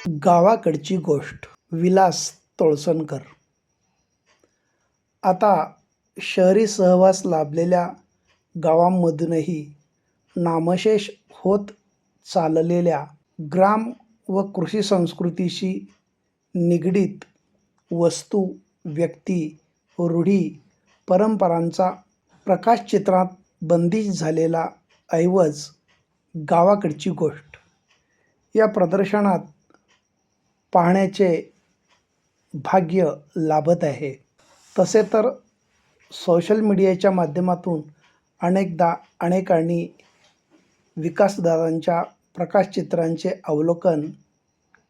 गावाकडची गोष्ट विलास तोळसनकर. आता शहरी सहवास लाभलेल्या गावांमधूनही नामशेष होत चाललेल्या ग्राम व कृषी संस्कृतीशी निगडीत वस्तू, व्यक्ती, रूढी, परंपरांचा प्रकाशचित्रात बंदिश झालेला ऐवज गावाकडची गोष्ट या प्रदर्शनात पाहण्याचे भाग्य लाभत आहे. तसे तर सोशल मीडियाच्या माध्यमातून अनेकदा अनेकांनी विकासदादांच्या प्रकाशचित्रांचे अवलोकन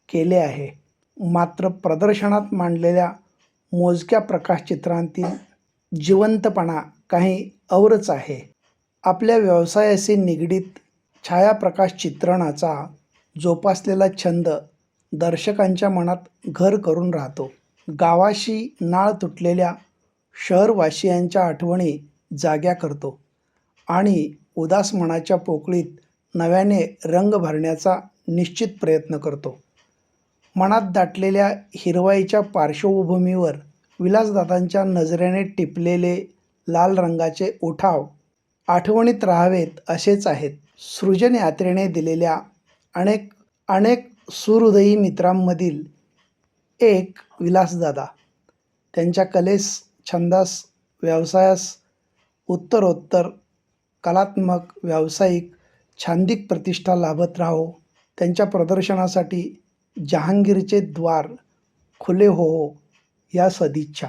केले आहे. मात्र प्रदर्शनात मांडलेल्या मोजक्या प्रकाशचित्रांतील जिवंतपणा काही औरच आहे. आपल्या व्यवसायाशी निगडीत छायाप्रकाश चित्रणाचा जोपासलेला छंद दर्शकांच्या मनात घर करून राहतो. गावाशी नाळ तुटलेल्या शहरवासियांच्या आठवणी जाग्या करतो आणि उदास मनाच्या पोकळीत नव्याने रंग भरण्याचा निश्चित प्रयत्न करतो. मनात दाटलेल्या हिरवाईच्या पार्श्वभूमीवर विलासदादांच्या नजरेने टिपलेले लाल रंगाचे उठाव आठवणीत राहावेत असेच आहेत. सृजन यात्रेने दिलेल्या अनेक सुहृदयी मित्रांमधील एक विलासदादा. त्यांच्या कलेस, छंदास, व्यवसायास उत्तरोत्तर कलात्मक, व्यावसायिक, छांदिक प्रतिष्ठा लाभत राहो. त्यांच्या प्रदर्शनासाठी जहांगीरचे द्वार खुले हो या सदिच्छा.